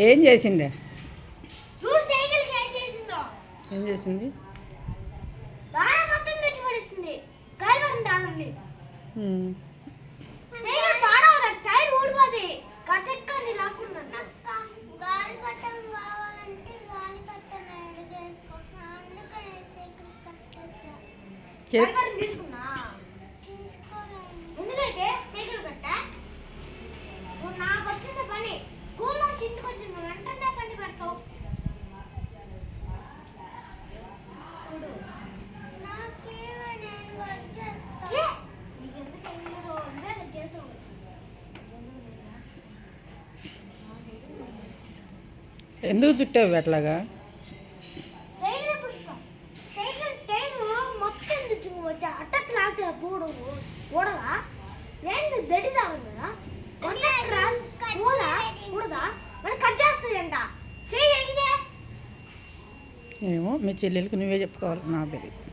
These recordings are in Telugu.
ఏం చేసిందే? ఏం చేసింది? ఎందుకు చుట్టావు అట్లాగా? ఏమో మీ చెల్లెలకి నువ్వే చెప్పుకోవాలి, నా తెలియదు.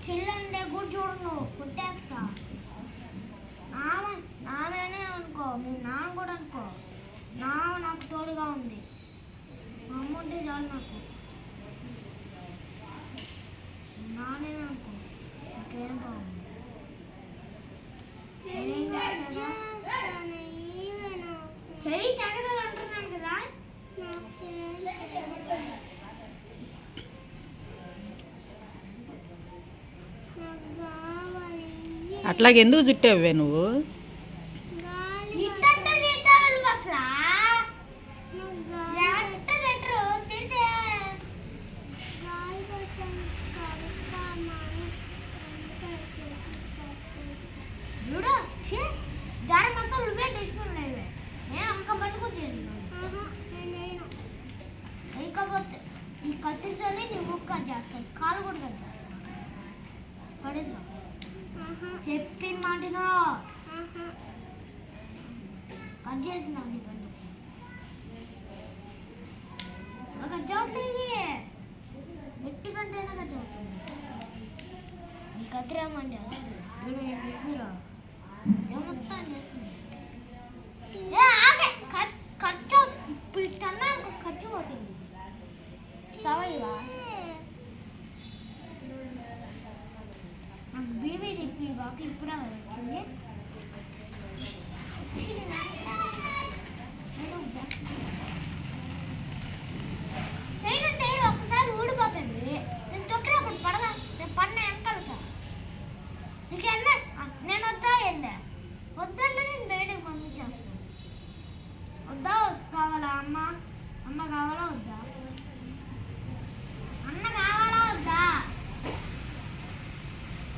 చెల్లంటే కూడా చూడను కొట్టేస్తా. నానే అనుకో, మీ నాన్న కూడా అనుకో, నాకు తోడుగా ఉంది. మా అమ్మ ఉంటే చాలు నాకు. నానే అనుకో, ఇంకేం బాగుంది. చెయ్యి తగ్గదని అంటున్నాను కదా. అట్లాగే ఎందుకు చుట్టావే నువ్వు? ఈ కత్తితోనే నీ ముక్క చేస్తాను, కాలు కూడా కట్టేస్తాను. పడేసా చెప్పిన మాటను కట్ చేసిన నీ బండి అసలు కట్ చవట్లేదు. గట్టి కంటేనే కట్ చదువుతుంది. ఈ కత్తిరేమండి అసలు వీడు ఏం చేసారు? ఏమొత్తం చేస్తుంది. ఖర్చు ఇప్పుడు టన్నా ఖర్చు పోతుంది. సవైగా నాకు బీబీ తిప్పి బాగా ఇప్పుడే వచ్చింది. సైలెంట్ అయ్యి ఒక్కసారి ఊడిపోతుంది. నేను తొక్కినప్పుడు పడగా నేను పడిన వెనకాలక నీకెన్న నేను వద్దా ఏందా? వద్దంటే నేను బయటకు పంపించేస్తాను. వద్దా కావాలా? అమ్మ కావాలా వద్దా? అన్న కావాలా వద్దా?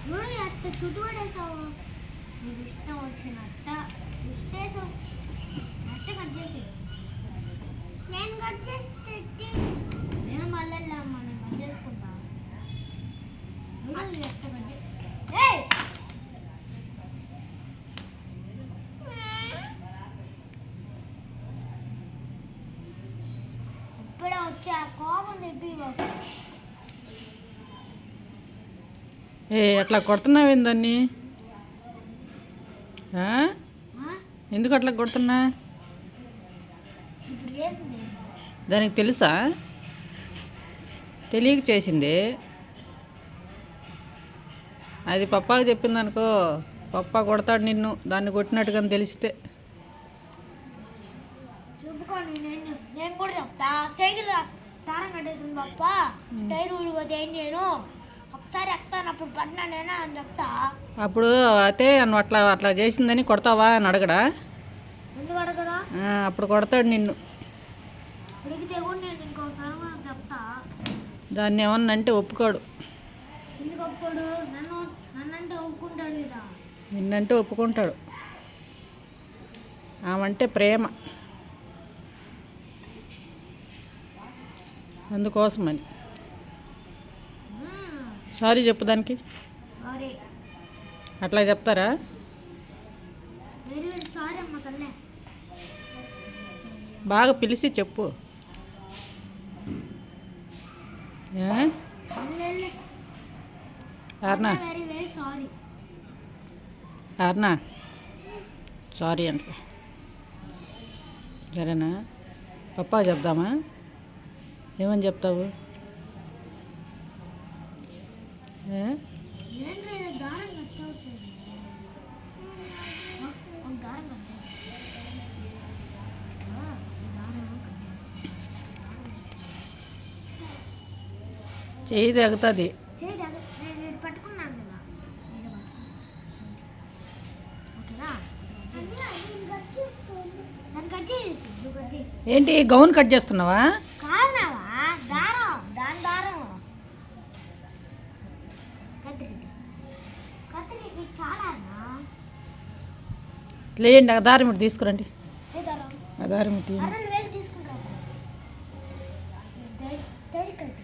నువ్వు అట్ట చుట్టుపడేసావు. నీకు ఇష్టం వచ్చినట్ట ఇట్టేసావు. అట్ట కట్ చేసి నేను కట్ చేస్తే నేను మళ్ళీ అమ్మ నేను కట్ చేసుకుంటా. ఎట్ట కట్ చేసి ఇప్పుడే వచ్చా కోపం తెప్పి అట్లా కొడుతున్నావేం దాన్ని? ఎందుకు అట్లా కొడుతున్నా? దానికి తెలుసా? తెలియక చేసింది. అది పప్పాకి చెప్పింది అనుకో, పప్పా కొడతాడు నిన్ను దాన్ని కొట్టినట్టుగా తెలిస్తే. చూపుకోండి, నేను కూడా చెప్తా. సైకిల్ తారం కట్టేసింది పప్ప, టైర్ ఊడిపోతే ఏం చేయను, ఒకసారి ఎక్కుతాను అప్పుడు పడినా నేనా అని చెప్తా. అప్పుడు అయితే నువ్వు అట్లా చేసిందని కొడతావా అని అడగడా? ఎందుకు అడగడా? అప్పుడు కొడతాడు నిన్ను. అడిగితే కూడా నేను ఇంకోసారి చెప్తా. దాన్ని ఏమన్నా అంటే ఒప్పుకోడు. ఎందుకు ఒప్పుకోడు? నన్నంటే ఒప్పుకుంటాడు కదా. నిన్నంటే ఒప్పుకుంటాడు. ఆమంటే ప్రేమ, అందుకోసమని. సారీ చెప్పు దానికి. అట్లా చెప్తారా? బాగా పిలిచి చెప్పు. ఏ? అర్నా వెరీ వెరీ సారీ. అర్నా సారీ అంట. సరేనా? పప్పా చెప్దామా? ఏమని చెప్తావు? ఏ? ఏం లేదు, దారం కట్ అవుతుంది. ఒక దారం కట్ చేయాలి. ఈ దారం కట్ చేయాలి. చెయ్యి తెగుతుంది. చేయి దగ్గర నేను ఇది పట్టుకున్నాను కదా, ఇది పట్టుకున్నాను. ఓకేనా? దాన్ని కట్ చేసి నువ్వు కట్ చేయి. ఏంటి గౌన్ కట్ చేస్తున్నావా? కాదనావా? దారం, దాని దారం కత్తికి చాలా అన్నా. లేండి ఆ దారం ఇటు తీసుకురండి. ఏ దారం? ఆ దారం ఇటు ఇయ్యండి. అరవై వేలు తీసుకుంటారు. తడి కట్టి